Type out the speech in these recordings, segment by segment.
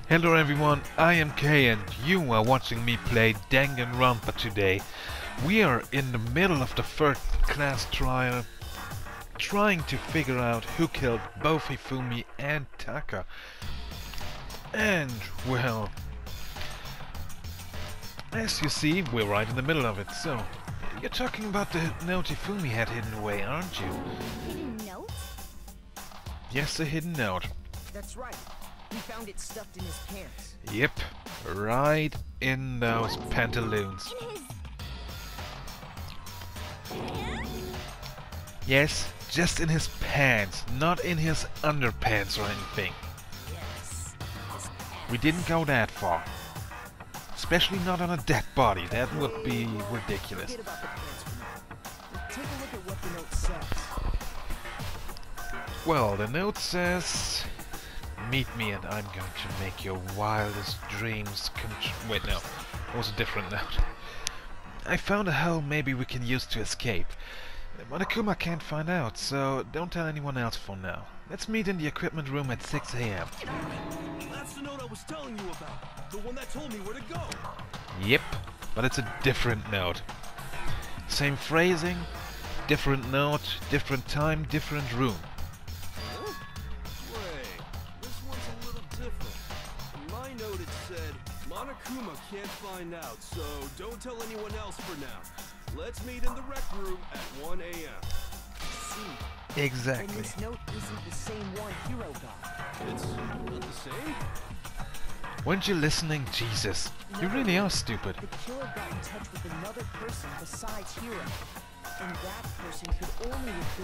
Hello everyone, I am Kay and you are watching me play Danganronpa today. We are in the middle of the first class trial, trying to figure out who killed both Hifumi and Taka. And, well, as you see, we're right in the middle of it, so... You're talking about the note Hifumi had hidden away, aren't you? Hidden note? Yes, a hidden note. That's right. He found it stuffed in his pants. Yep, right in those pantaloons. Yes, just in his pants, not in his underpants or anything. Yes. We didn't go that far. Especially not on a dead body, that would be ridiculous. Forget about the pants for now. Take a look at what the note says. Well, the note says... Meet me and I'm going to make your wildest dreams come true. Wait, no. It was a different note. I found a hole maybe we can use to escape. Monokuma can't find out, so don't tell anyone else for now. Let's meet in the equipment room at 6 AM. That's the note I was telling you about. The one that told me where to go. Yep, but it's a different note. Same phrasing, different note, different time, different room. Wait, this one's a little different. In my note it said, Monokuma can't find out, so don't tell anyone else for now. Let's meet in the rec room at 1 AM. See. Exactly. And this note isn't the same one Hero got. It's not the same? Weren't you listening? Jesus. You really are stupid. The killer got in touch with another person besides Hero. And that person could only have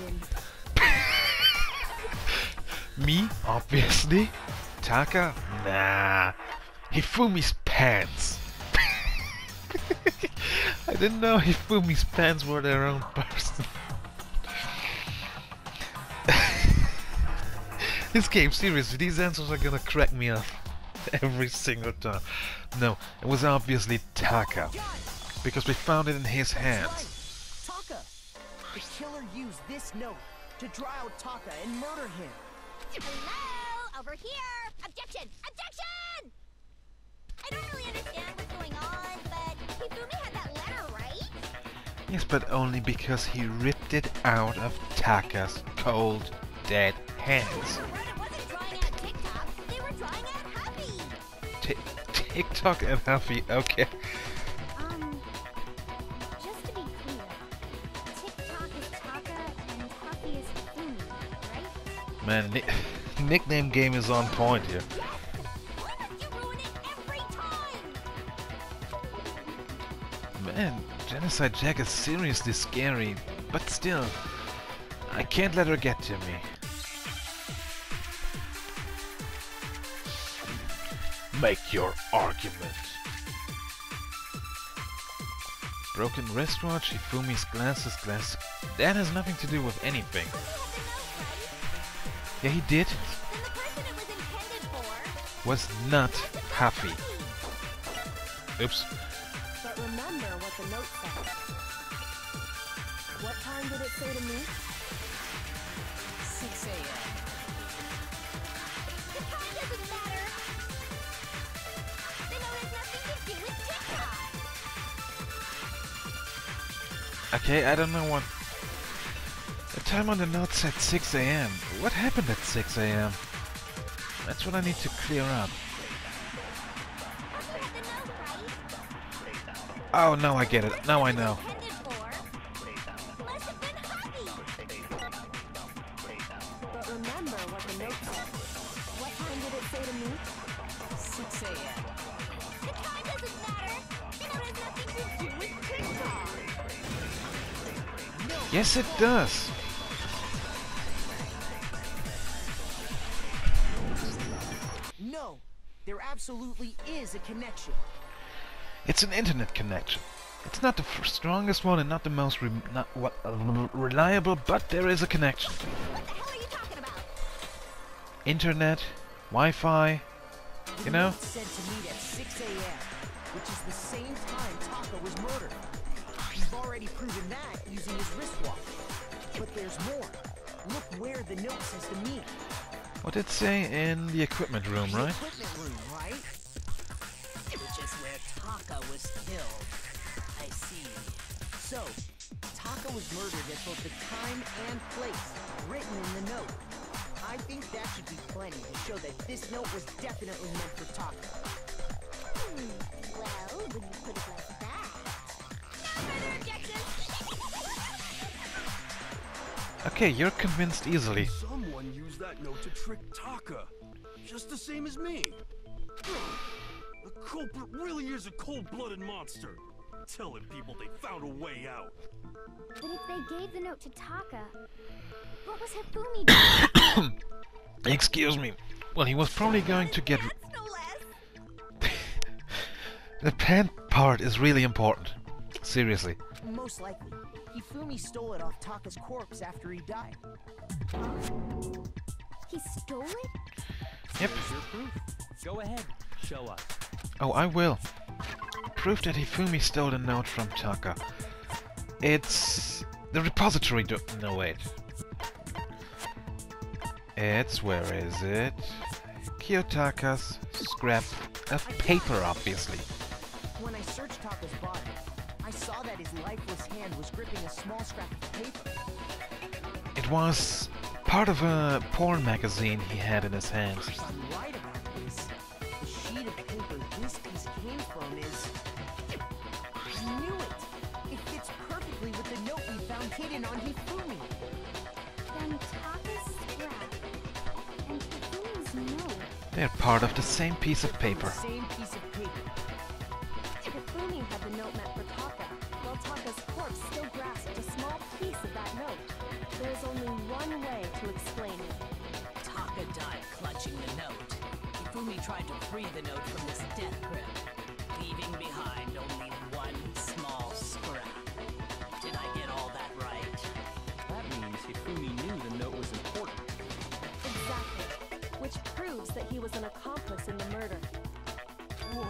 been... Me? Obviously. Taka? Nah. Hifumi's pants. I didn't know Hifumi's pants were their own person. This game, seriously, these answers are gonna crack me up every single time. No, it was obviously Taka, because we found it in his hands. Right. Taka! The killer used this note to draw out Taka and murder him. Hello? Over here! Objection! Objection! I don't really understand what's going on, but Hifumi had that letter, right? Yes, but only because he ripped it out of Taka's cold, dead hands. Murder wasn't drawing at TikTok, they were drawing at Huffy! TikTok and Huffy, okay. Just to be clear, TikTok is Taka and Huffy is Hifumi, right? Man, nickname game is on point here. You ruin it every time! Man, Genocide Jack is seriously scary, but still, I can't let her get to me. Make your argument. Broken wristwatch, Hifumi's glasses, That has nothing to do with anything. Yeah, he did. Then the person it was intended for... Was not Huffy. Oops. But remember what the note said. What time did it say to me? 6 AM. The time doesn't matter! The note has nothing to do with TikTok! Okay, I don't know what... The time on the note said 6 AM. What happened at 6 AM? That's what I need to clear up. Also had the note, right? Oh, now I get it. Now I know. Intended for... Must have been Huffy! But remember what the note said. What time did it say to me? 6 AM. The time doesn't matter! The note has nothing to do with TikTok! Yes, it does. No, there absolutely is a connection. It's an internet connection. It's not the strongest one and not the most reliable, but there is a connection. What the hell are you talking about? Internet, Wi-Fi, you know? It said to meet at 6 AM, which is the same time Taka was murdered. We've already proven that using his wristwatch. But there's more. Look where the note says to meet. What did it say in the equipment room, The right? equipment room, right? Taka was killed. I see. So, Taka was murdered at both the time and place written in the note. I think that should be plenty to show that this note was definitely meant for Taka. Well, when you put it like that. No further objections! Okay, you're convinced easily. Someone used that note to trick Taka, just the same as me. The culprit really is a cold-blooded monster. Telling people they found a way out. But if they gave the note to Taka, what was Hifumi doing? Excuse me. Well, he was probably going to get... That's no less. The pen part is really important. Seriously. Most likely, Hifumi stole it off Taka's corpse after he died. He stole it? Yep. Here's your proof. Go ahead, show us. Oh, I will. Proof that Hifumi stole the note from Taka. It's... the repository no, wait. It's... where is it? Kiyotaka's scrap of paper, obviously. When I searched Taka's body, I saw that his lifeless hand was gripping a small scrap of paper. It was part of a porn magazine he had in his hands. If I'm right about this, the sheet of paper this piece came from is... I knew it! It fits perfectly with the note we found hidden on Hifumi. Then Taka's scrap and Hifumi's note. They're part of the same piece of paper. The same piece of paper. Hifumi had the note meant for Taka, while Taka's corpse still grasped a small piece of that note. There's only one way to explain it. Taka died clutching the note. Hifumi tried to free the note from this death grip, leaving behind only one small scrap. Did I get all that right? That means Hifumi knew the note was important. Exactly. Which proves that he was an accomplice in the murder. Whoa.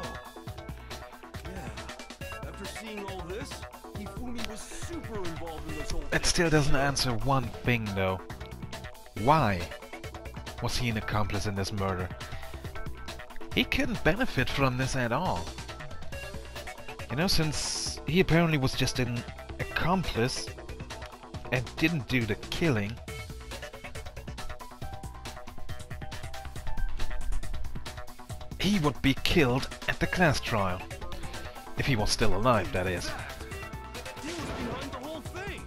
Yeah. After seeing all this, Hifumi was super involved in this whole That thing. still doesn't answer one thing, though. Why was he an accomplice in this murder? He couldn't benefit from this at all. You know, since he apparently was just an accomplice and didn't do the killing, he would be killed at the class trial. If he was still alive, that is. He was behind the whole thing.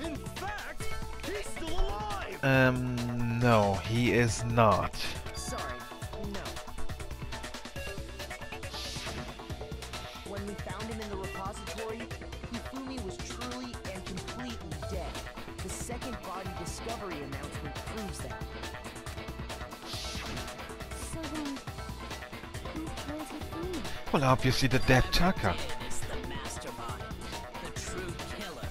In fact, he's still alive. No, he is not. Sorry, no. When we found him in the repository, Hifumi was truly and completely dead. The second body discovery announcement proves that. So then, who killed Hifumi? Well, obviously the dead Taka. It is the mastermind, the true killer.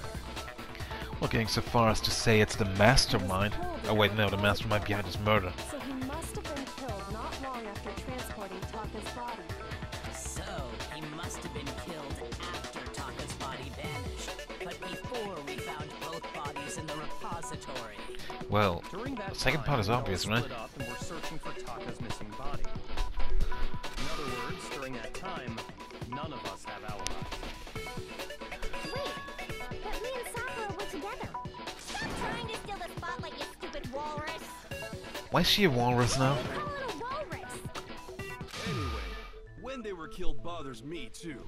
Well, going so far as to say it's the mastermind. Oh wait, no, the mastermind behind his murder. So he must have been killed not long after transporting Taka's body. So, he must have been killed after Taka's body vanished, but before we found both bodies in the repository. Well, During that the second time, part is we all obvious, right? split up and were searching for Taka's missing body. In other words, during that time, none of us have alibis. Wait, but me and Sakura were together. Stop trying to steal the spotlight, you stupid walrus. Why is she a walrus now? Call it a walrus. Anyway, when they were killed bothers me too.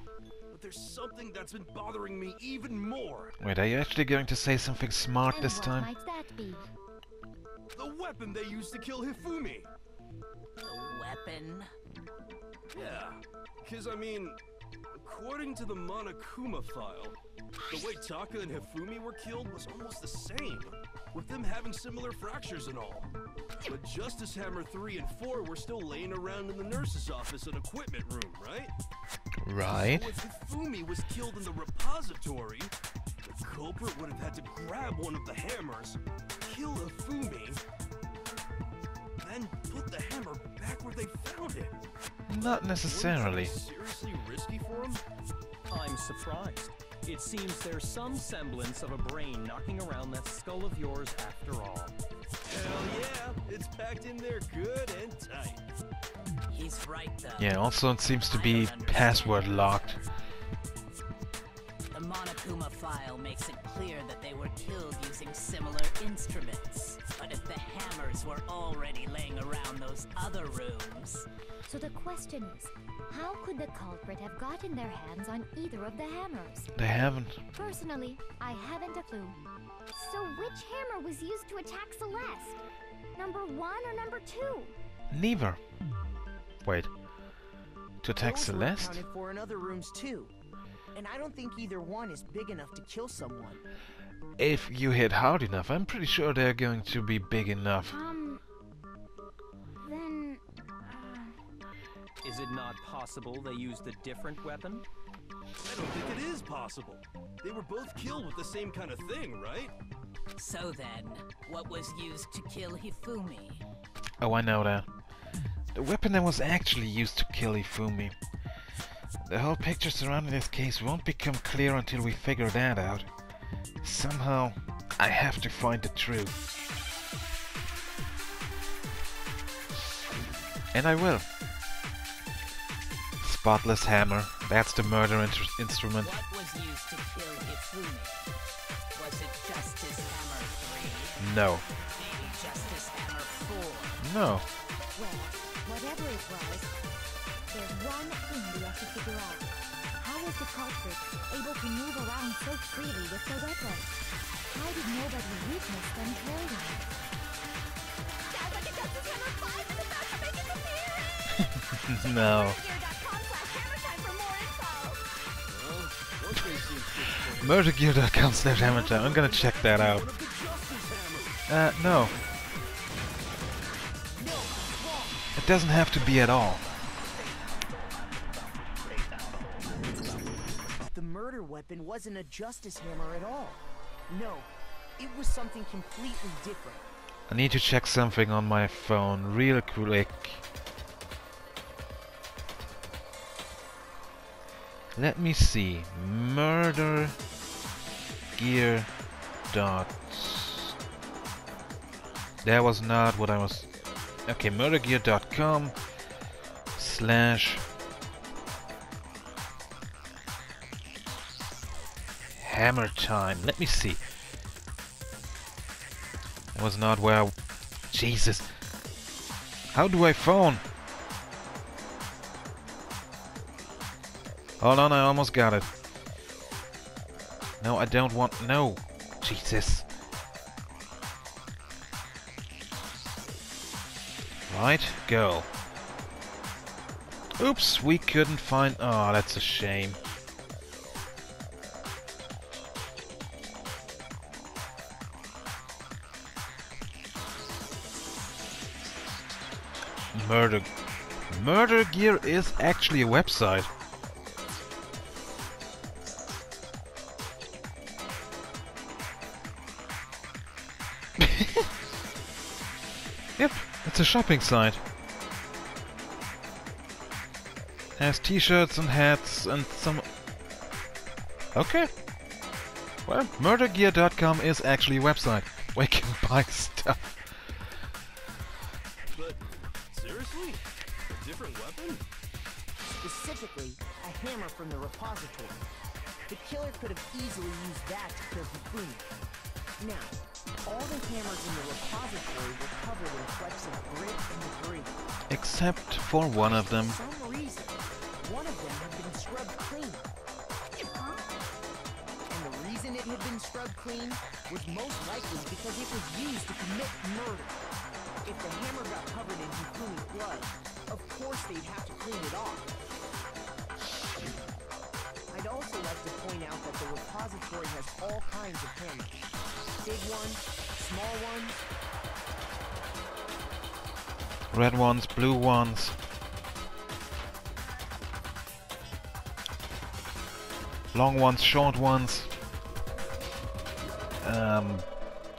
But there's something that's been bothering me even more. Wait, are you actually going to say something smart And this what time? might that be? The weapon they used to kill Hifumi. The weapon? Yeah, because I mean, according to the Monokuma file, the way Taka and Hifumi were killed was almost the same, with them having similar fractures and all. But Justice Hammer 3 and 4 were still laying around in the nurse's office and equipment room, right? Right. So if Hifumi was killed in the repository, the culprit would have had to grab one of the hammers, kill Hifumi, then put the hammer back where they found it. Not necessarily. Seriously risky for him? I'm surprised. It seems there's some semblance of a brain knocking around that skull of yours after all. Hell yeah, it's packed in there good and tight. He's That's right, though. Yeah, also it seems to be password locked. The Monokuma file makes it clear that they were killed using similar instruments. But if the hammers were already laying around those other rooms... So the question is, how could the culprit have gotten their hands on either of the hammers? They haven't. Personally, I haven't a clue. So which hammer was used to attack Celeste? Number 1 or number 2? Neither. Wait. To attack Those were Celeste? accounted for in other rooms too. And I don't think either one is big enough to kill someone. If you hit hard enough, I'm pretty sure they're going to be big enough. Then... Is it not possible they used a different weapon? I don't think it is possible. They were both killed with the same kind of thing, right? So then, what was used to kill Hifumi? Oh, I know that. The weapon that was actually used to kill Ifumi. The whole picture surrounding this case won't become clear until we figure that out. Somehow, I have to find the truth. And I will. Spotless hammer. That's the murder instrument. What was used to kill Hifumi? Was it Justice Hammer 3? No. Maybe Justice Hammer 4? No. Well, whatever it was, there's one thing we have to figure out. How was the culprit able to move around so freely with the weapon? How did nobody witness them carrying it? Sounds like a Justice Hammer 5 is about to make its appearance! No. Hammertime for more info! Well, one thing seems good. Murdergear.com/hammertime. I'm gonna check that out. One of the Justice Hammers. No. It doesn't have to be at all. The murder weapon wasn't a justice hammer at all. No, it was something completely different. I need to check something on my phone real quick. Let me see. Murder gear dot. That was not what I was. Okay, murdergear.com / hammer time. Let me see. That was not where I... Jesus. How do I phone? Hold on, I almost got it. No, I don't want... No. Jesus. Right, go. Oops, we couldn't find... Oh, that's a shame. Murder Gear is actually a website. Yep, it's a shopping site. Has t-shirts and hats and some... Okay. Well, murdergear.com is actually a website where you can buy stuff. But seriously? A different weapon? Specifically, a hammer from the repository. The killer could have easily used that to kill Hifumi. Now, all the hammers in the repository were covered in flecks of grit and debris. Except for one of them. For some reason, one of them had been scrubbed clean. And the reason it had been scrubbed clean was most likely because it was used to commit murder. If the hammer got covered in Hifumi's blood, of course they'd have to clean it off. I'd also like to point out that the repository has all kinds of hammers. Big ones, small ones. Red ones, blue ones. Long ones, short ones.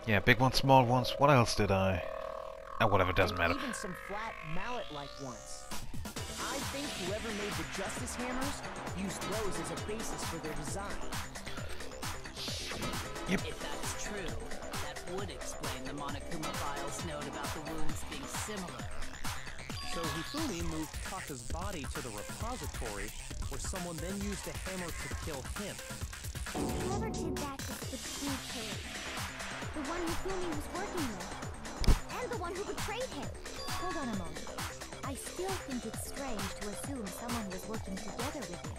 Yeah, big ones, small ones. What else did I... Oh, whatever, doesn't matter. Even some flat mallet-like ones. I think whoever made the Justice Hammers used those as a basis for their design. Yep. If that's true, that would explain the Monokuma file's note about the wounds being similar. So So Hifumi moved Taka's body to the repository, where someone then used a hammer to kill him. Whoever did that is the true killer. The one Hifumi was working with. And the one who betrayed him. Hold on a moment. I still think it's strange to assume someone was working together with him.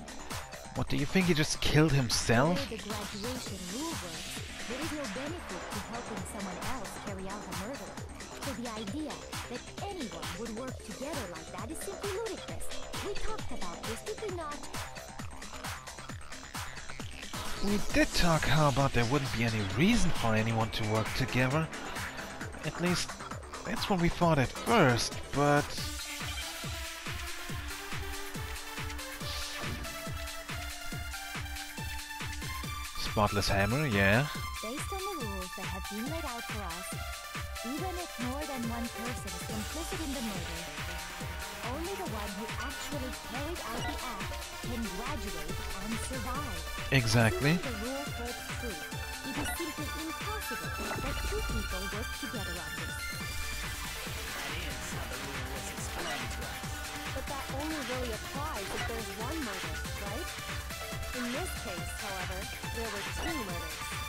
What, do you think he just killed himself? The way the graduation rule works, there is no benefit to helping someone else carry out a murder. So the idea that anyone would work together like that is simply ludicrous. We talked about this, did we not? We did talk how about there wouldn't be any reason for anyone to work together. At least, that's what we thought at first, but... Spotless hammer, yeah. Based on the rules that have been laid out for us, even if more than one person is complicit in the murder, only the one who actually carried out the act can graduate and survive. Exactly. Assuming the rule holds true, it is simply impossible that two people work together on this. That is how the rule was explained to us. But that only really applies if there's one murder, right? In this case, however, there were two murders.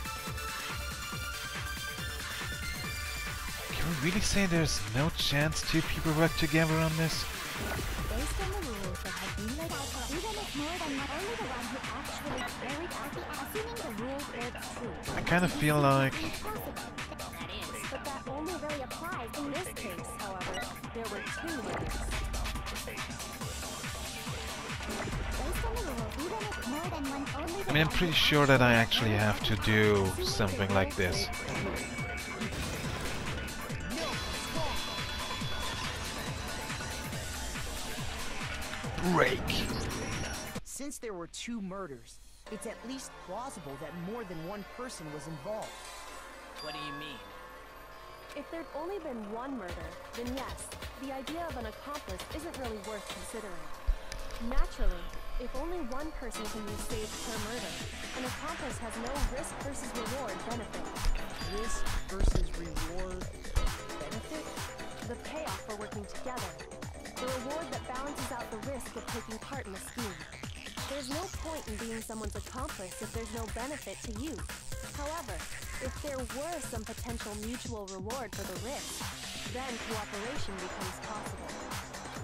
Can we really say there's no chance two people work together on this? Based on the rules that have been laid out for even if more than only the one who actually carried out the act, assuming the rule holds true. I kind of feel like... Impossible. That is. But that only really applies in this case, however, there were two murders. Based on the rule, even if more than one only I mean, I'm pretty sure that I actually have to do something like this. Break. Since there were two murders, it's at least plausible that more than one person was involved. What do you mean? If there'd only been one murder, then yes, the idea of an accomplice isn't really worth considering. Naturally, if only one person can be saved per murder, an accomplice has no risk versus reward benefit. Risk versus reward benefit? The payoff for working together. The reward that balances out the risk of taking part in the scheme. There's no point in being someone's accomplice if there's no benefit to you. However, if there were some potential mutual reward for the risk, then cooperation becomes possible.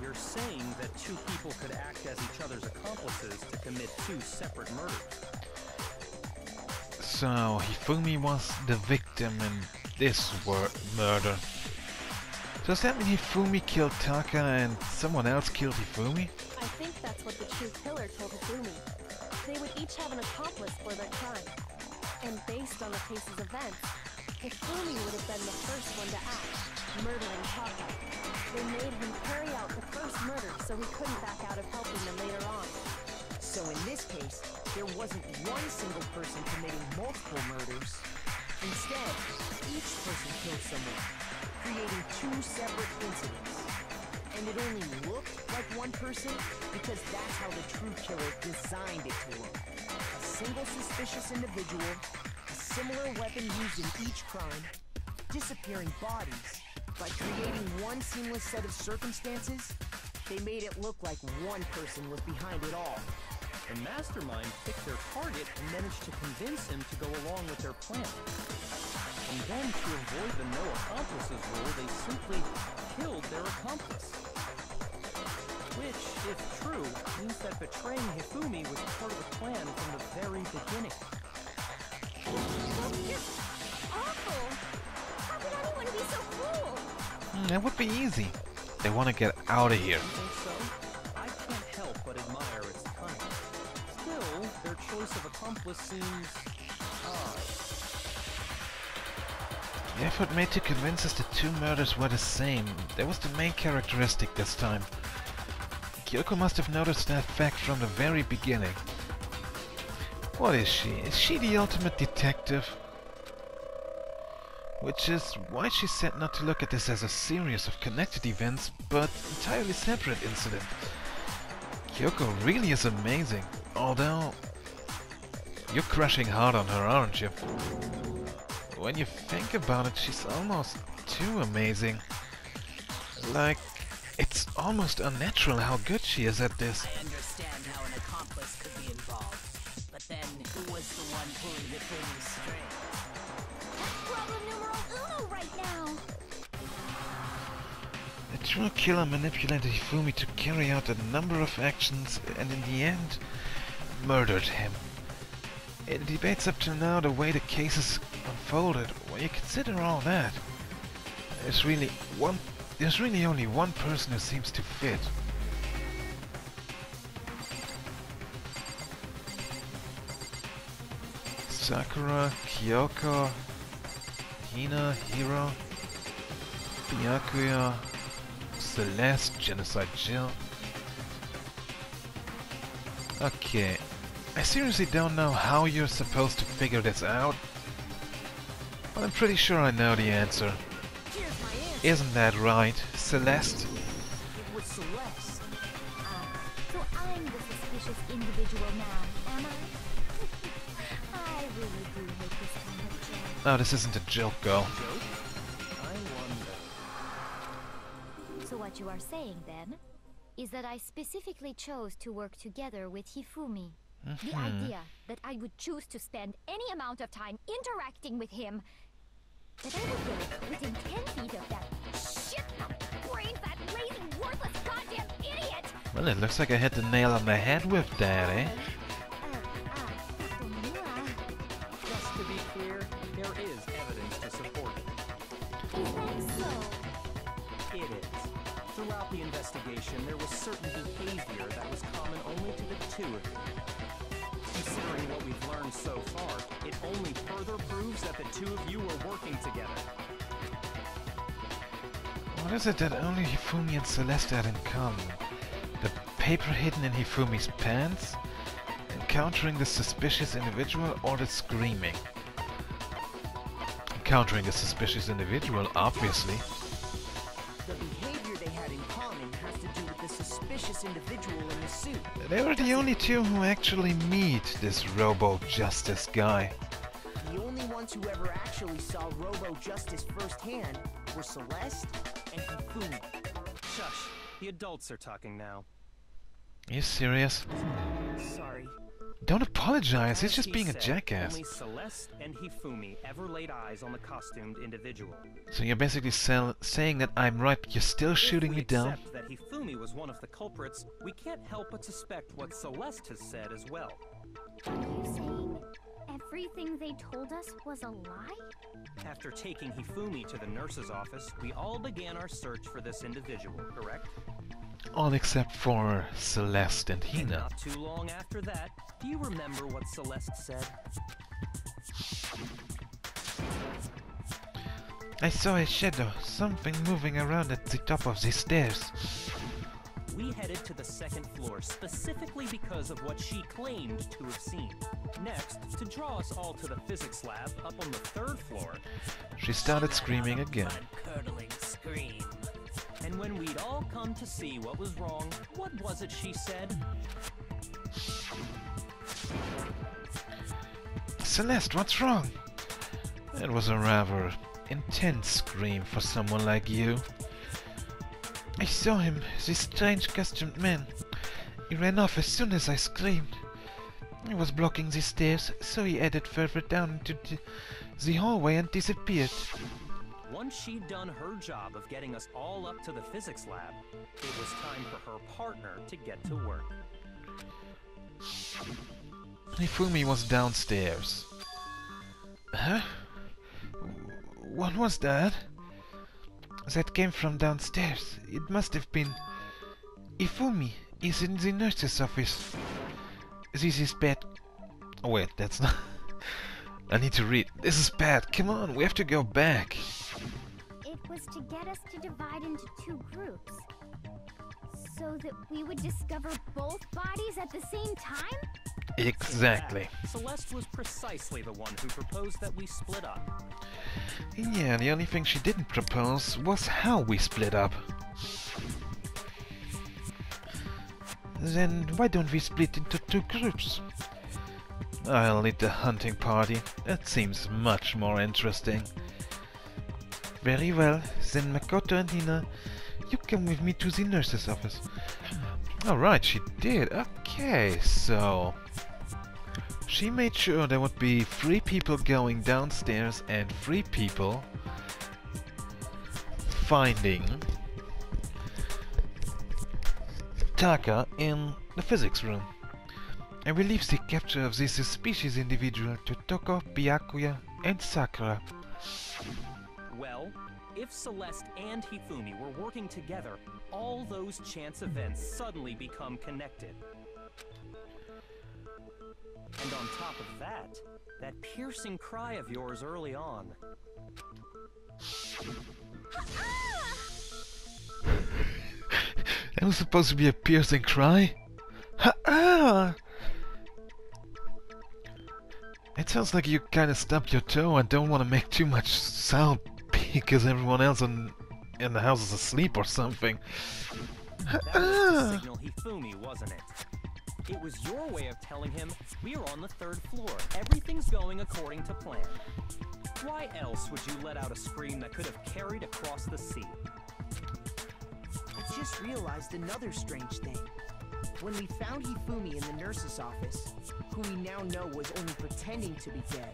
You're saying that two people could act as each other's accomplices to commit two separate murders. So, Hifumi was the victim in this murder. Does that mean Hifumi killed Taka and someone else killed Hifumi? I think that's what the true killer told Hifumi. They would each have an accomplice for their crime. And based on the case's events, Hifumi would have been the first one to act, murdering Taka. They made him carry out the first murder so he couldn't back out of helping them later on. So in this case, there wasn't one single person committing multiple murders. Instead, each person killed someone, creating two separate incidents. And it only looked like one person because that's how the true killer designed it to look. A single suspicious individual, a similar weapon used in each crime, disappearing bodies. By creating one seamless set of circumstances, they made it look like one person was behind it all. The mastermind picked their target and managed to convince him to go along with their plan. And then, to avoid the no accomplices rule, they simply killed their accomplice. Which, if true, means that betraying Hifumi was part of the plan from the very beginning. That's just awful! How could anyone be so cruel? That would be easy. They want to get out of here. You think so? I can't help but admire its cunning. Still, their choice of accomplice seems odd. The effort made to convince us the two murders were the same. That was the main characteristic this time. Kyoko must have noticed that fact from the very beginning. What is she? Is she the ultimate detective? Which is why she said not to look at this as a series of connected events, but entirely separate incident. Kyoko really is amazing, although you're crushing hard on her, aren't you? When you think about it, she's almost too amazing. Like, it's almost unnatural how good she is at this. I understand how an accomplice could be involved, but then who was the one pulling the Hifumi's string? That's problem numero uno right now. The true killer manipulated Hifumi to carry out a number of actions and in the end murdered him. In the debates up till now, the way the cases unfolded, when you consider all that, there's really only one person who seems to fit. Sakura, Kyoko, Hina, Hiro, Byakuya, Celeste, Genocide Jill. Okay, I seriously don't know how you're supposed to figure this out, but I'm pretty sure I know the answer. Here's my answer. Isn't that right, Celeste? It was Celeste. So I'm the suspicious individual now, am I? I really do hate this kind of joke. No, this isn't a joke, girl. Joke? I wonder. So what you are saying then is that I specifically chose to work together with Hifumi. The idea that I would choose to spend any amount of time interacting with him, that I would go within 10 feet of that shit-brained, that lazy, worthless goddamn idiot! Well, it looks like I hit the nail on the head with that, eh? Just to be clear, there is evidence to support it. Is that so? It is. Throughout the investigation, there was certain behavior that was common only to the two of you. Considering what we've learned so far, it only further proves that the two of you were working together. What is it that only Hifumi and Celeste had in common? The paper hidden in Hifumi's pants? Encountering the suspicious individual, or the screaming? Encountering the suspicious individual, obviously. The behavior they had in common has to do with the suspicious individual in the suit. They were the only two who actually meet this Robo-Justice guy. The only ones who ever actually saw Robo-Justice firsthand were Celeste and Hifumi. Shush. The adults are talking now. Are you serious? Sorry. Don't apologize, he's As just he being a said, jackass. Only Celeste and Hifumi ever laid eyes on the costumed individual. So you're basically saying that I'm right, but you're still shooting me down? If we accept that Hifumi was one of the culprits, we can't help but suspect what Celeste has said as well. Are you saying everything they told us was a lie? After taking Hifumi to the nurse's office, we all began our search for this individual, correct? All except for Celeste and Hina. Not too long after that, do you remember what Celeste said? I saw a shadow, something moving around at the top of the stairs. We headed to the second floor specifically because of what she claimed to have seen. Next, to draw us all to the physics lab up on the third floor, She started screaming again. Blood-curdling scream. and when we'd all come to see what was wrong, what was it she said? Celeste, what's wrong? It was a rather intense scream for someone like you. I saw him, this strange costumed man. He ran off as soon as I screamed. He was blocking the stairs, so he headed further down into the hallway and disappeared. Once she'd done her job of getting us all up to the physics lab, it was time for her partner to get to work. Hifumi was downstairs. Huh? What was that? That came from downstairs. It must have been... Hifumi is in the nurse's office. This is bad. Oh wait, that's not... I need to read. This is bad. Come on, we have to go back. It was to get us to divide into two groups. So that we would discover both bodies at the same time? Exactly. Celeste was precisely the one who proposed that we split up. Yeah, the only thing she didn't propose was how we split up. Then why don't we split into two groups? I'll lead the hunting party. That seems much more interesting. Very well, then Makoto and Hina, You come with me to the nurse's office. Alright, she did. Okay, so... She made sure there would be 3 people going downstairs and 3 people finding Taka in the physics room. And relieves the capture of this suspicious individual to Toko, Byakuya, and Sakura. Well, if Celeste and Hifumi were working together, all those chance events suddenly become connected. And on top of that, that piercing cry of yours early on. That was supposed to be a piercing cry? Ha-ah! It sounds like you kinda stubbed your toe and don't want to make too much sound because everyone else in the house is asleep or something. That was the signal Hifumi, wasn't it? It was your way of telling him, we're on the 3rd floor, everything's going according to plan. Why else would you let out a scream that could have carried across the sea? I just realized another strange thing. When we found Hifumi in the nurse's office, who we now know was only pretending to be dead.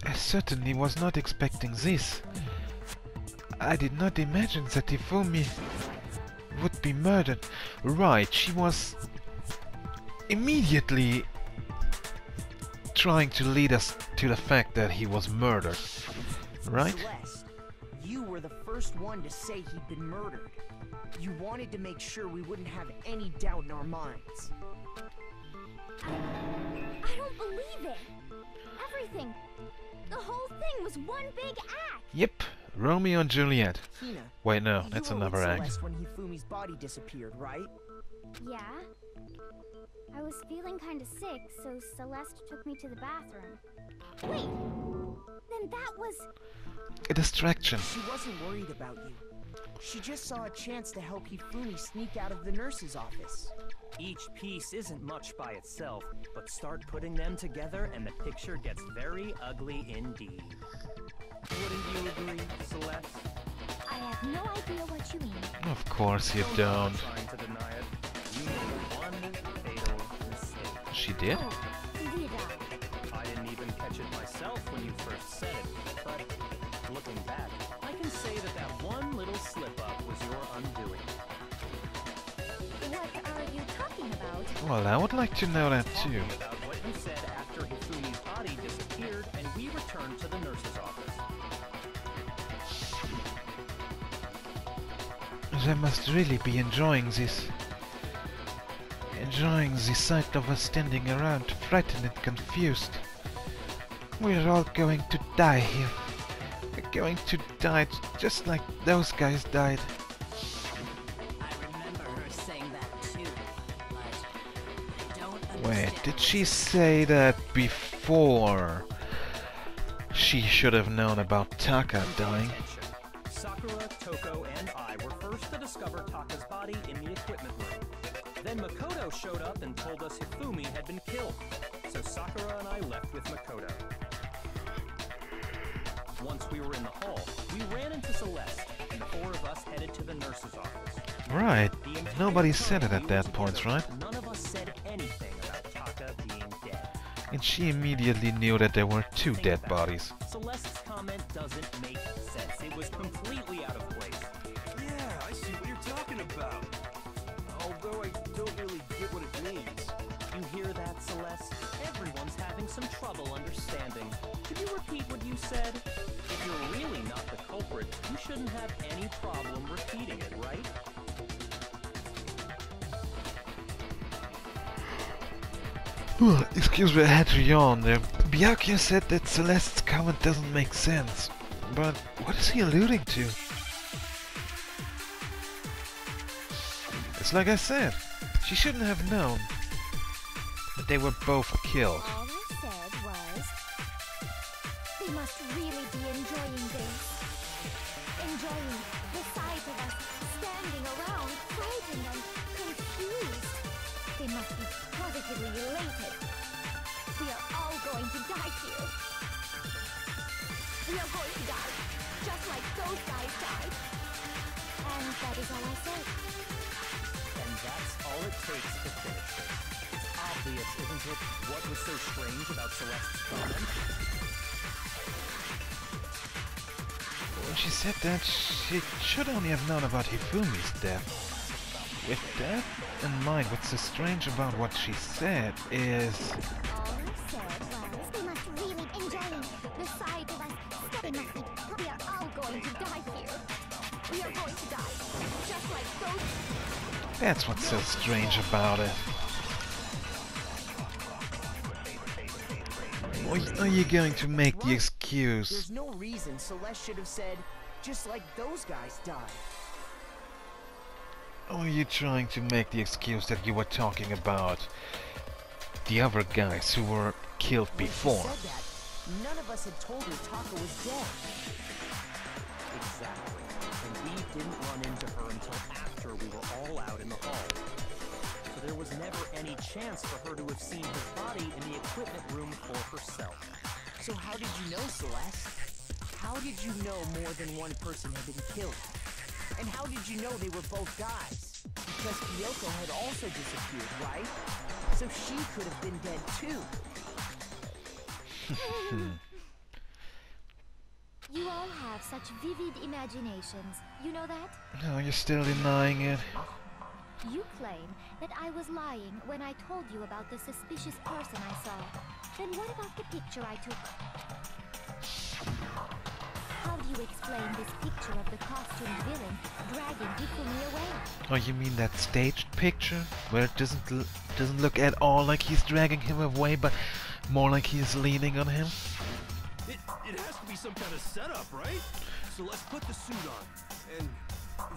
I certainly was not expecting this. I did not imagine that Hifumi would be murdered. Right, she was immediately trying to lead us to the fact that he was murdered. Right? Celeste, you were the first one to say he'd been murdered. You wanted to make sure we wouldn't have any doubt in our minds. I don't believe it. Everything, the whole thing was one big act. Yep, Romeo and Juliet. Tina, Wait, no, that's you were another with act. Celeste when Hifumi's body disappeared, right? Yeah. I was feeling kind of sick, so Celeste took me to the bathroom. Wait! Then that was... A distraction. She wasn't worried about you. She just saw a chance to help Hifumi sneak out of the nurse's office. Each piece isn't much by itself, but start putting them together and the picture gets very ugly indeed. Wouldn't you agree, Celeste? I have no idea what you mean. Of course you I'm don't. not trying to deny it. You made one fatal mistake. She did? Oh, did I? I didn't even catch it myself when you first said it, but looking back, I can say that that one little slip-up was your undoing. What are you talking about? Well, I would like to know that too. Talking about what you said after Hifumi's body disappeared and we returned to the nurse's office. I must really be enjoying this. Enjoying the sight of us standing around, frightened and confused. We're all going to die here. We're going to die just like those guys died. I remember her saying that too, but I don't understand. Wait, did she say that before she should have known about Taka dying? Attention. Sakura, Toko, and I were first to discover Taka's body in the equipment room. Then Makoto showed up and told us Hifumi had been killed. So Sakura and I left with Makoto. Once we were in the hall, we ran into Celeste, and the 4 of us headed to the nurse's office. Right. The entire Nobody time said it we at were that point, together, right? None of us said anything about Taka being dead. And she immediately knew that there were 2 Think dead about it. bodies. Celeste's comment doesn't make sense. It was completely out of place. Yeah, I see what you're talking about. Although I don't really get what it means. You hear that, Celeste? Everyone's having some trouble understanding. Could you repeat what you said? If you're really not the culprit, you shouldn't have any problem repeating it, right? Excuse me, I had to yawn there. Byakuya said that Celeste's comment doesn't make sense. But what is he alluding to? It's like I said, she shouldn't have known that they were both killed. All I said was... They must really be enjoying this. Enjoying the sight of us standing around, frightened and confused. They must be positively elated. We are all going to die here. We are going it takes to finish it. It's obvious, isn't it, what was so strange about Celeste's comment? When she said that, she should only have known about Hifumi's death. With that in mind, what's so strange about what she said is... All he said was, they must really be enjoying the sight of us. They must be. We are all going to die here. We are going to die. Just like those. That's what's so strange about it. Or are you going to make the excuse? There's no reason Celeste should have said, just like those guys died. Or are you trying to make the excuse that you were talking about the other guys who were killed before? When she said that, none of us had told her Taka was dead. Exactly. And we didn't run into her until after we were all out in the hall. So there was never any chance for her to have seen his body in the equipment room for herself. So how did you know, Celeste? How did you know more than one person had been killed? And how did you know they were both guys? Because Kyoko had also disappeared, right? So she could have been dead too. You all have such vivid imaginations. You know that? No, you're still denying it. You claim that I was lying when I told you about the suspicious person I saw. Then what about the picture I took? How do you explain this picture of the costumed villain dragging Hifumi away? Oh, you mean that staged picture where it doesn't look at all like he's dragging him away, but more like he's leaning on him? It has to be some kind of setup, right? So let's put the suit on, and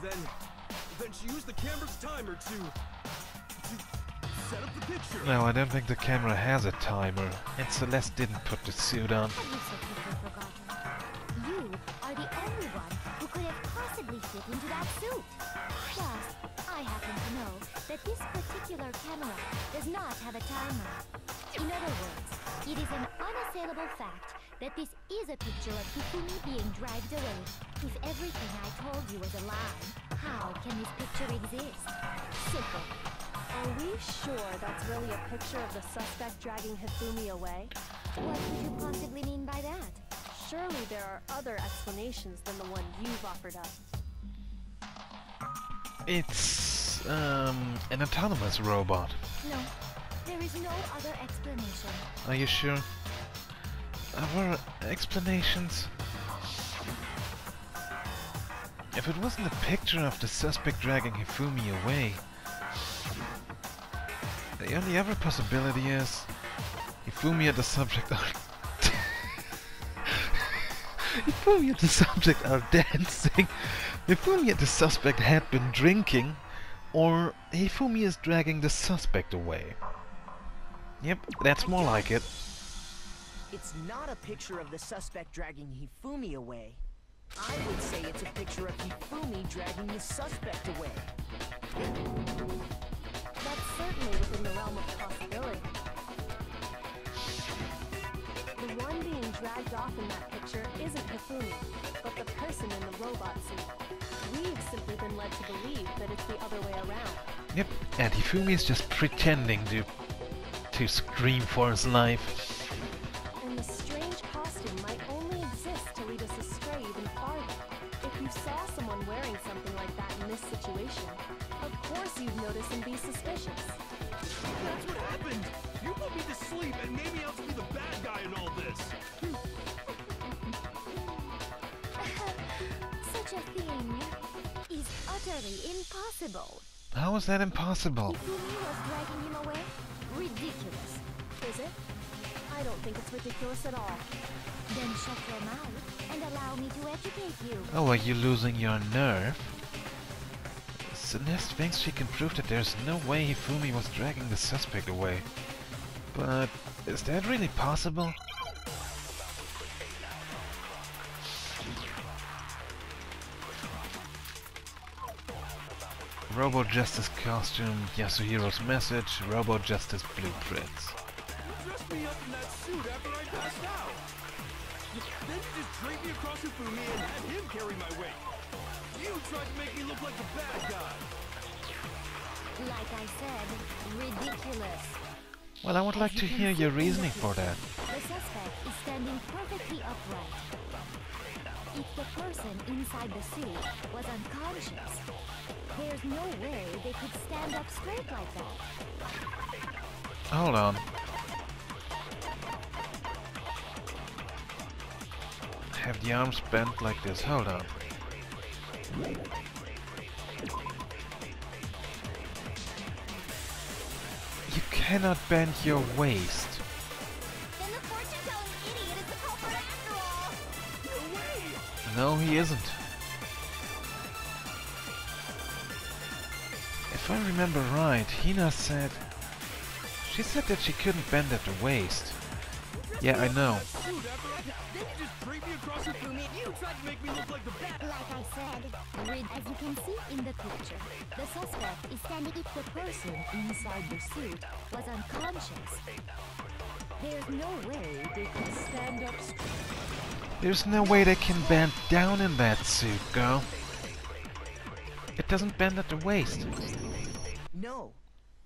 then she used the camera's timer to set up the picture. No, I don't think the camera has a timer, and Celeste didn't put the suit on. Have you so quickly forgotten? You are the only one who could have possibly fit into that suit. Plus, I happen to know that this particular camera does not have a timer. In other words, it is an unassailable fact that this is a picture of Hifumi being dragged away. If everything I told you is a lie, how can this picture exist? Simple. Are we sure that's really a picture of the suspect dragging Hifumi away? What could you possibly mean by that? Surely there are other explanations than the one you've offered up. It's an autonomous robot. No, there is no other explanation. Are you sure? Other explanations? If it wasn't a picture of the suspect dragging Hifumi away, the only other possibility is Hifumi and the subject are Hifumi and the subject are dancing. Hifumi and the suspect had been drinking, or Hifumi is dragging the suspect away. Yep, that's more like it. It's not a picture of the suspect dragging Hifumi away. I would say it's a picture of Hifumi dragging the suspect away. That's certainly within the realm of possibility. The one being dragged off in that picture isn't Hifumi, but the person in the robot suit. We've simply been led to believe that it's the other way around. Yep, and Hifumi is just pretending to scream for his life. And the strange costume might only exist to lead us astray even farther. If you saw someone wearing something like that in this situation, of course you'd notice and be suspicious. That's what happened! You put me to sleep and made me out to be the bad guy in all this! Such a thing is utterly impossible. How is that impossible? Hifumi was dragging him away? Ridiculous. Is it? I don't think it's ridiculous at all. Then shut your mouth and allow me to educate you. Oh, are you losing your nerve? Celeste thinks she can prove that there's no way Hifumi was dragging the suspect away. But is that really possible? Robo Justice costume, Yasuhiro's message, Robo Justice blueprints. You dressed me up in that suit after I passed out! Then you just draped me across Hifumi and had him carry my weight! You tried to make me look like the bad guy! Like I said, ridiculous. Well, I would like to hear your reasoning for that. The suspect is standing perfectly upright. If the person inside the suit was unconscious, there's no way they could stand up straight like that. Hold on. Have the arms bent like this. Hold on. You cannot bend your waist. Then the fortune-telling idiot is the culprit after all! No, he isn't. If I remember right, Hina said... She said that she couldn't bend at the waist. Yeah, I know. Then you just drape me across the room. You tried to make me look like the bad. Like I said, as you can see in the picture, the suspect is standing if the person inside the suit was unconscious. There's no way they could stand up straight. There's no way they can bend down in that suit, girl. It doesn't bend at the waist. No.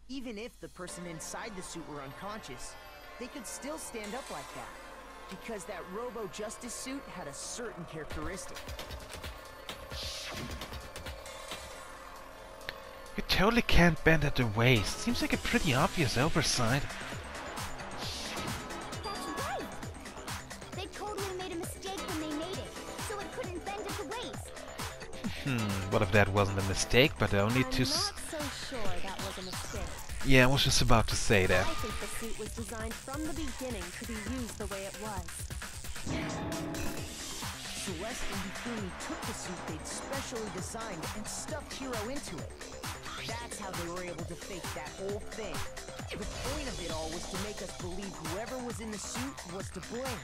Even if the person inside the suit were unconscious, they could still stand up like that. Because that Robo-Justice suit had a certain characteristic. You totally can't bend at the waist. Seems like a pretty obvious oversight. That's right! They totally made a mistake when they made it, so it couldn't bend at the waist. What if that wasn't a mistake, but only I'm to... not so sure that was a mistake. Yeah, I was just about to say I that. think the suit was designed from the beginning to be used the way it was. Celeste and Hifumi took the suit they'd specially designed and stuffed Hiro into it. That's how they were able to fake that whole thing. The point of it all was to make us believe whoever was in the suit was to blame.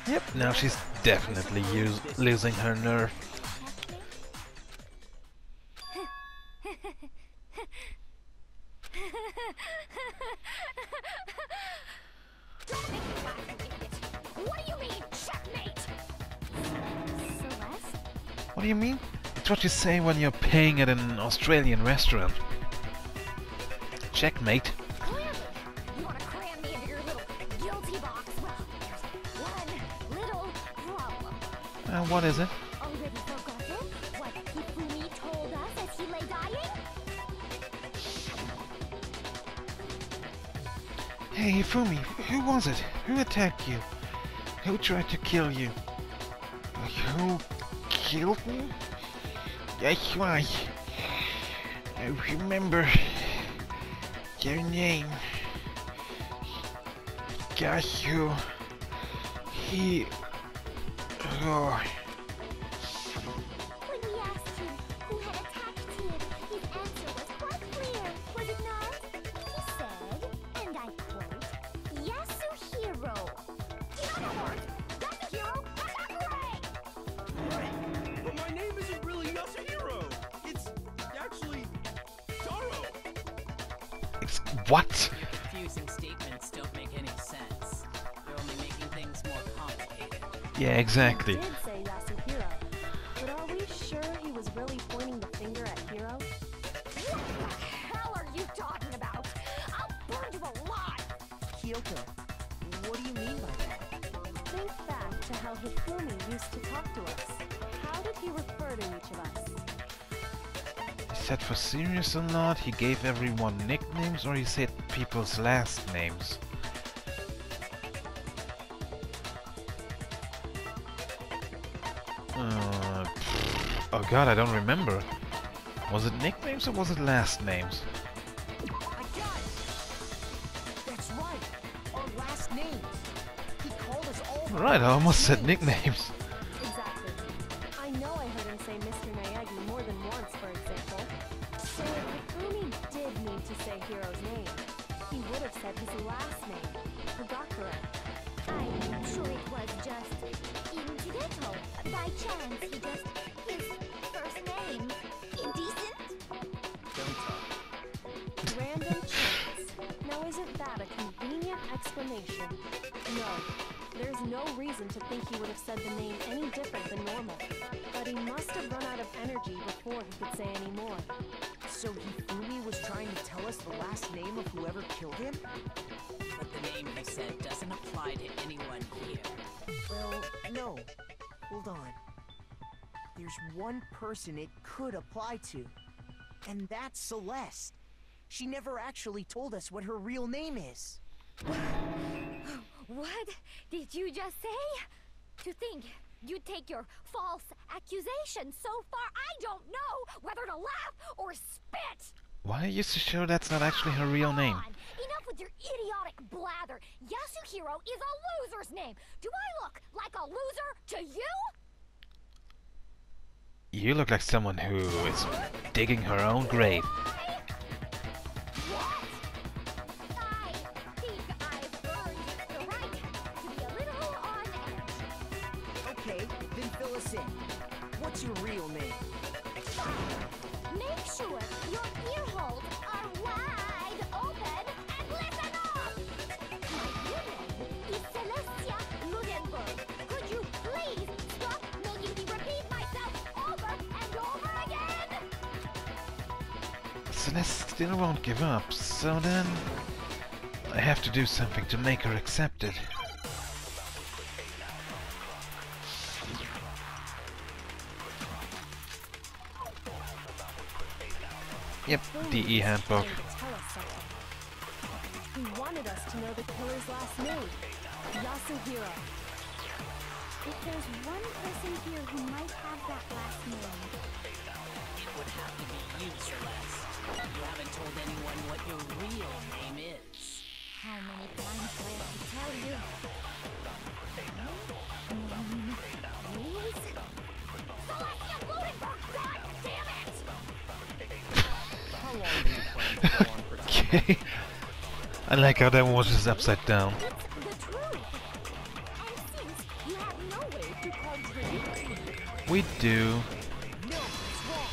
Yep, now she's definitely losing her nerve. What do you mean, checkmate? Celeste? What do you mean? It's what you say when you're paying at an Australian restaurant. Checkmate. Clearly, you want to cram me into your little guilty box. Well, there's one little problem. What is it? Already forgotten what Hifumi told us as he lay dying? Hey, Hifumi, who was it? Who attacked you? Who tried to kill you? Who killed me? That's why. I remember your name. Gasu. He... Oh. When we asked him who had attacked him, his answer was quite clear, was it not? He said, and I quote, Yasuhiro. In other words, Yasuhiro Hatakure! Right. But my name isn't really Yasuhiro. It's actually Taro. What? Confusing statements don't make any sense. You're only making things more complicated. Yeah, exactly. He did say Yasuhiro, but are we sure he was really pointing the finger at Hiro? What the hell are you talking about? I'll burn you alive! Kyoko, what do you mean by that? Think back to how Hifumi used to talk to us. How did he refer to each of us? He said for serious or not, he gave everyone nicknames, or he said people's last names. Oh god, I don't remember. Was it nicknames or was it last names? I got it! That's right! Our last names! He called us all by Right, I our almost last said names. nicknames. Exactly. I know I heard him say Mr. Miyagi more than once, for example. So if Hifumi did mean to say Hiro's name, he would have said his last name, Hagakure. I'm sure it was just incidental. By chance, he just... his first name. Indecent? Don't talk. Random chance. Now isn't that a convenient explanation? No. There's no reason to think he would have said the name any different than normal. But he must have run out of energy before before he could say any more. So Hifumi was trying to tell us the last name of whoever killed him? But the name he said doesn't apply to anyone here. Well, no. Hold on. There's one person it could apply to. And that's Celeste. She never actually told us what her real name is. What did you just say? To think you take your false accusation so far, I don't know whether to laugh or spit! Why are you so sure that's not actually her real name? Come on, enough with your idiotic blather. Yasuhiro is a loser's name. Do I look like a loser to you? You look like someone who is digging her own grave. What? I think I've earned the right to be a little on edge. Okay, then fill us in. What's your real name? Make sure your ear holes are wide open and listen up! My real name is Celestia Ludenberg. Could you please stop making me repeat myself over and over again? Celeste still won't give up, so then I have to do something to make her accept it. Yep, DE handbook. He wanted us to know the killer's last name, Yasuhiro. If there's one person here who might have that last name, It would have to be you, Celeste. You haven't told anyone what your real name is. how many times do I have to tell you? Please? Celestia Ludenberg, God damn it! How long do you plan to go on protecting? Okay. I like how that was just upside down. It's the truth! And since you have no way to contradict me, We do. No, it's wrong.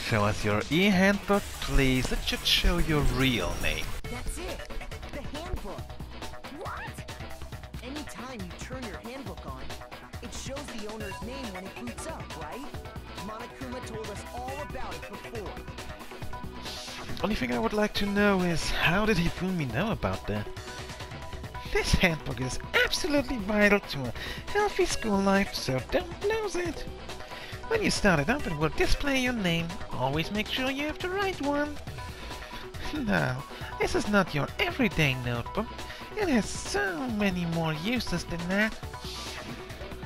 Show us your e-handbook, please. It should show your real name. That's it. The handbook. what? Anytime you turn your handbook on, it shows the owner's name when it boots up, right? Monokuma told us all about it before. Only thing I would like to know is, how did Hifumi know about that? This handbook is absolutely vital to a healthy school life, so don't lose it. When you start it up, it will display your name. Always make sure you have the right one. Now, this is not your everyday notebook. It has so many more uses than that.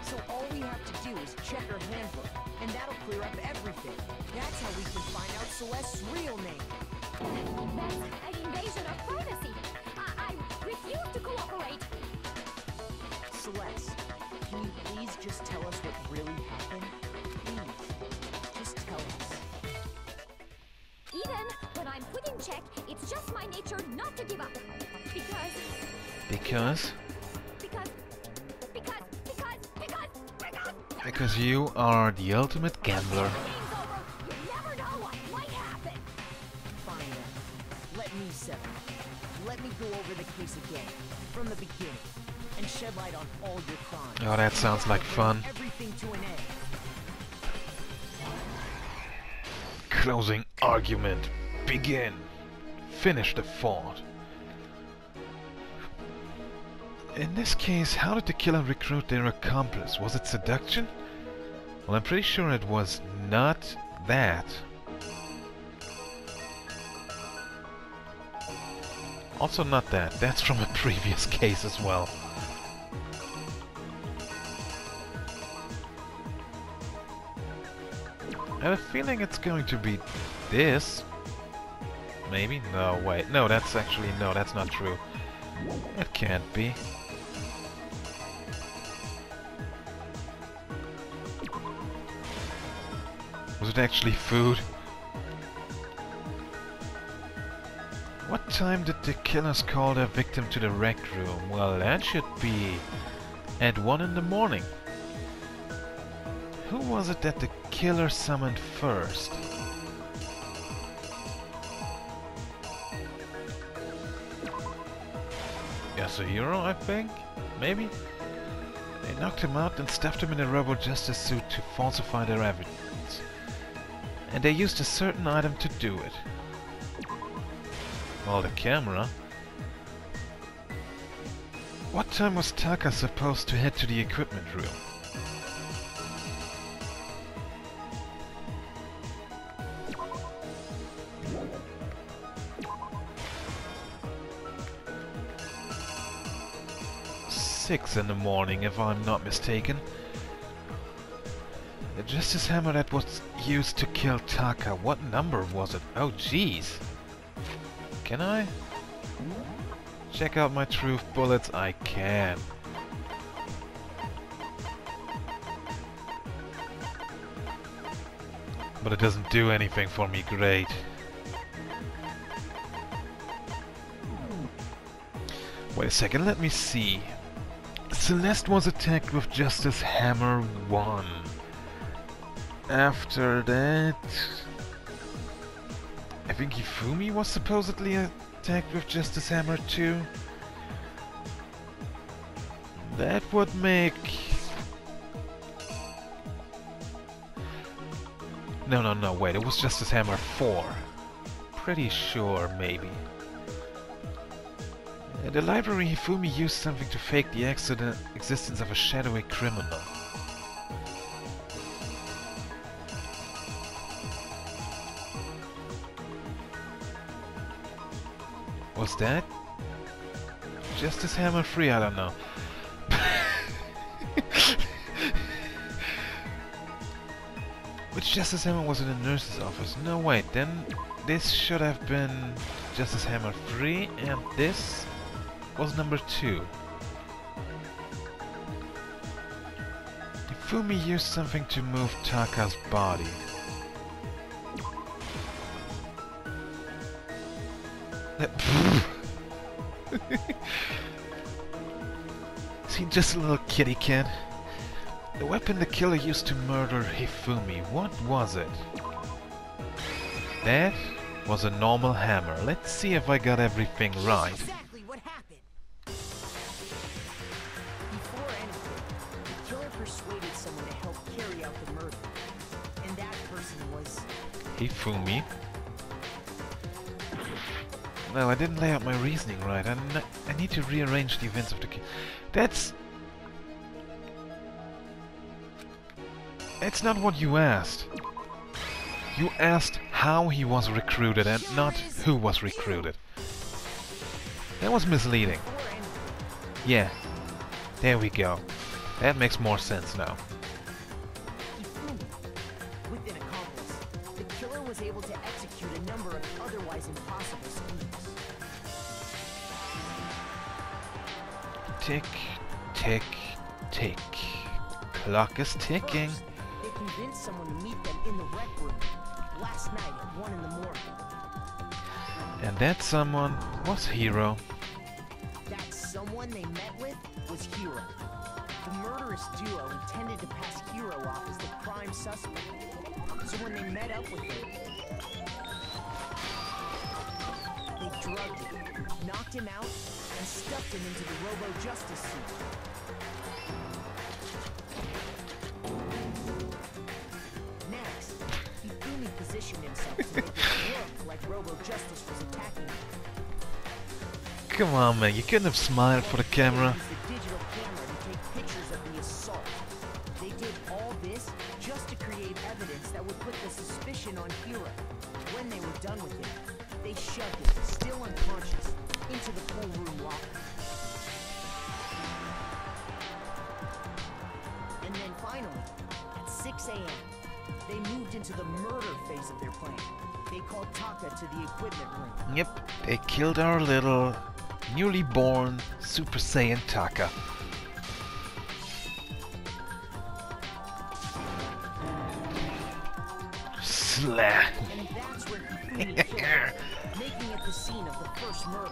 So all we have to do is check her handbook, and that'll clear up everything. That's how we can find out Celeste's real name. That's an invasion of privacy. I refuse to cooperate. Celeste, can you please just tell us what really happened? Please, just tell us. Even when I'm put in check, it's just my nature not to give up. Because Because because you are the ultimate gambler. game's over. You never know what might happen. Fine then. Let me settle. Let me go over the case again, from the beginning, and shed light on all your crimes. Oh, that sounds like fun. Everything to an end. Closing argument. Begin. Finish the thought. In this case, how did the killer recruit their accomplice? Was it seduction? Well, I'm pretty sure it was not that. Also not that. That's from a previous case as well. I have a feeling it's going to be this. Maybe? No, wait. No, that's actually... No, that's not true. It can't be. Was it actually food? What time did the killers call their victim to the rec room? Well, that should be at 1 in the morning. Who was it that the killer summoned first? Yasuhiro, I think? Maybe? They knocked him out and stuffed him in a robo justice suit to falsify their evidence. and they used a certain item to do it. Well, the camera. What time was Taka supposed to head to the equipment room? Six in the morning, if I'm not mistaken. The Justice Hammer that was used to kill Taka. What number was it? Oh, jeez. Can I check out my truth bullets? I can. But it doesn't do anything for me, great. Wait a second, let me see. Celeste was attacked with Justice Hammer 1. After that, I think Hifumi was supposedly attacked with Justice Hammer 2. That would make... No, wait, it was Justice Hammer 4. Pretty sure, maybe. In the library, Hifumi used something to fake the existence of a shadowy criminal. Was that Justice Hammer 3? I don't know. Which Justice Hammer was in the nurse's office? No, wait, then this should have been Justice Hammer 3, and this was number 2. Hifumi used something to move Taka's body. Is he just a little kitty cat? The weapon the killer used to murder Hifumi, what was it? That was a normal hammer. Let's see if I got everything right. Exactly what happened. Before anything, the killer persuaded someone to help carry out the murder. And that person was... Hifumi. No, I didn't lay out my reasoning right. I need to rearrange the events of the... That's not what you asked. You asked how he was recruited and not who was recruited. That was misleading. Yeah, there we go. That makes more sense now. With an accomplice, the killer was able to execute a number of otherwise impossible schemes. Tick, tick, tick. Clock is ticking. They convinced someone to meet them in the rec room last night at 1 in the morning. And that someone was Hero. That someone they met with was Hero. The murderous duo intended to pass Hero off as the prime suspect. So when they met up with him, they drugged him, knocked him out, and stuffed him into the Robo-Justice suit. Next, Hifumi positioned himself to make it look like Robo-Justice was attacking him. Come on, man, you couldn't have smiled for the camera. They used the digital camera to take pictures of the assault. They did all this just to create evidence that would put the suspicion on Hero. When they were done with him, they shoved him, still unconscious, into the pool room locker. And then finally, at 6 a.m., they moved into the murder phase of their plan. They called Taka to the equipment room. Yep, they killed our little, newly born Super Saiyan Taka. Slam. And that's when Hifumi killed him, making it the scene of the first murder.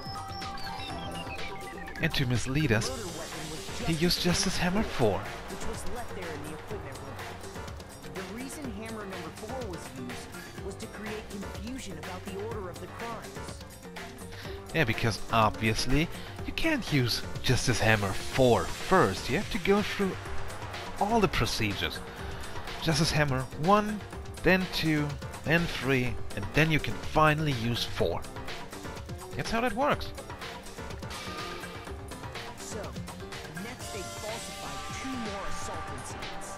And to mislead us, Murder weapon was he used Justice Hammer 4. which was left there in the equipment room. The reason hammer number 4 was used was to create confusion about the order of the crimes. Yeah, because obviously you can't use Justice Hammer 4 first. You have to go through all the procedures. Justice Hammer 1, then 2, and 3, and then you can finally use 4. That's how that works. So, next they falsified 2 more assault incidents.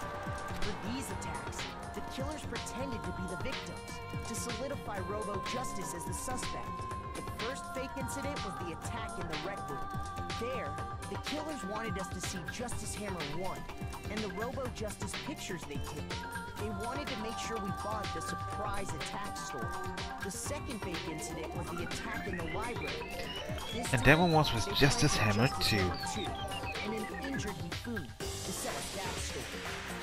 For these attacks, the killers pretended to be the victims, to solidify Robo Justice as the suspect. The first fake incident was the attack in the rec room. There, the killers wanted us to see Justice Hammer 1, and the Robo Justice pictures they took. They wanted to make sure we bought the surprise attack store. The second fake incident was the attack in the library. And that one was with Justice Hammer 2. And an injured Hifumi to set up that story.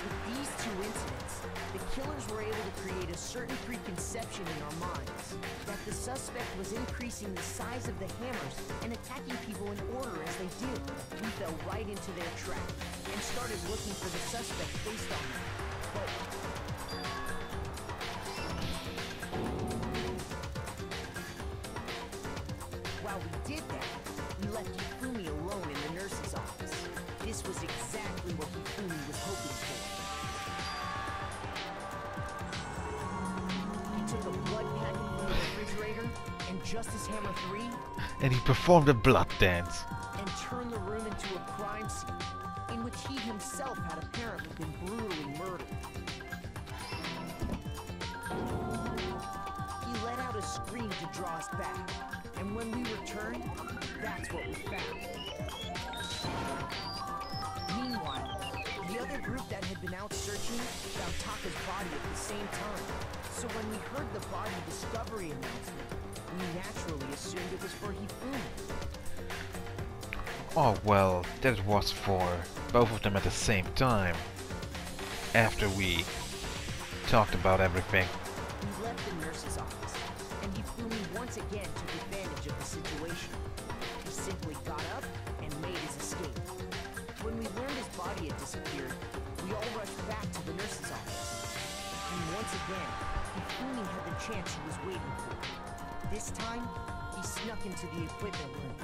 With these 2 incidents, the killers were able to create a certain preconception in our minds that the suspect was increasing the size of the hammers and attacking people in order as they did. We fell right into their trap and started looking for the suspect based on that. But while we did that, we left Hifumi alone in the nurse's office. This was exactly what Hifumi was hoping for. He took a blood packet from the refrigerator and Justice Hammer 3 And he performed a blood dance. and turned the room into a crime scene in which he himself had apparently been brutally murdered. He let out a scream to draw us back, and when we returned, that's what we found. Meanwhile, the other group that had been out searching found Taka's body at the same time. So when we heard the body discovery announcement, we naturally assumed it was for Hifumi. Oh well, that was for both of them at the same time. After we talked about everything. We left the nurse's office, and Hifumi once again took advantage of the situation. He simply got up and made his escape. When we learned his body had disappeared, we all rushed back to the nurse's office. And once again, Hifumi had the chance he was waiting for. This time, he snuck into the equipment room.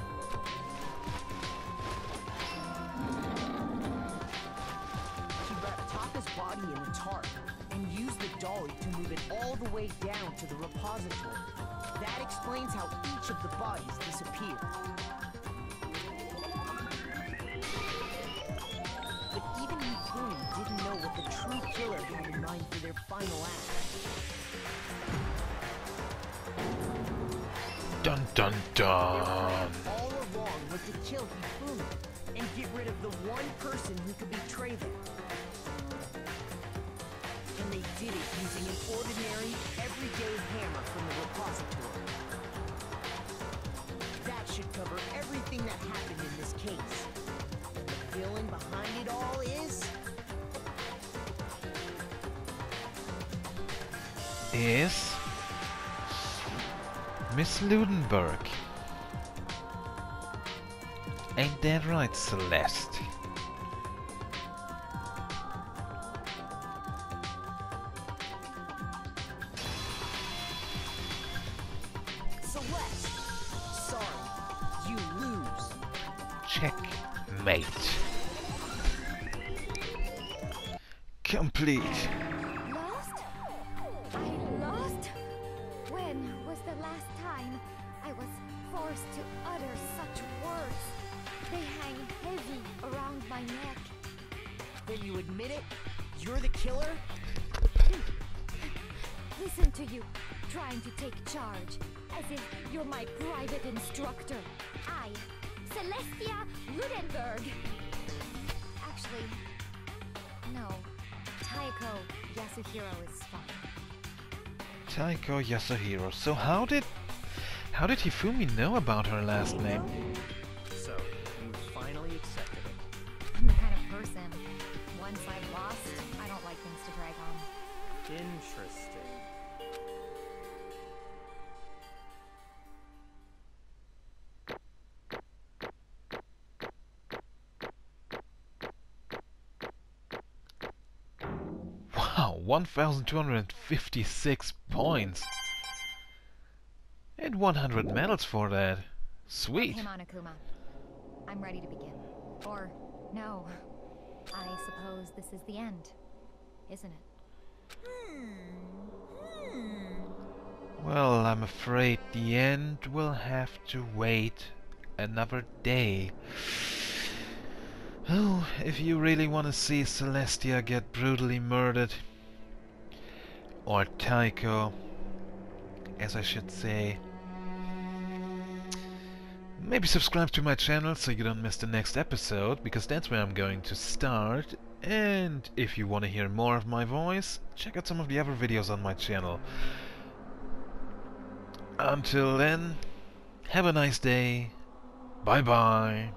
He wrapped Taka's body in a tarp and used the dolly to move it all the way down to the repository. That explains how each of the bodies disappeared. But even Hifumi didn't know what the true killer had in mind for their final act. Dun dun Their dun. plan all along was to kill Hifumi and get rid of the one person who could betray them. And they did it using an ordinary, everyday hammer from the repository. That should cover everything that happened in this case. And the villain behind it all is... Is Miss Ludenberg. Ain't that right, Celeste? Celeste! Sorry, you lose. Checkmate. Complete. Lost? I lost? When was the last time I was forced to utter such words? They hang heavy around my neck. Then you admit it? You're the killer? Listen to you, trying to take charge, as if you're my private instructor. I, Celestia Ludenberg. Actually, no. Taiko Yasuhiro is fine. Taiko Yasuhiro. So how did Hifumi know about her last name? So, you finally accepted it. I'm the kind of person, once I've lost, I don't like things to drag on. Interesting. Wow, 1,256 points. And 100 medals for that. Sweet. Hey, Monokuma. I'm ready to begin. Or, no. I suppose this is the end, isn't it? Well, I'm afraid the end will have to wait another day. Oh, if you really want to see Celestia get brutally murdered, or Taiko, as I should say, maybe subscribe to my channel so you don't miss the next episode, because that's where I'm going to start. And if you want to hear more of my voice, check out some of the other videos on my channel. Until then, have a nice day. Bye bye.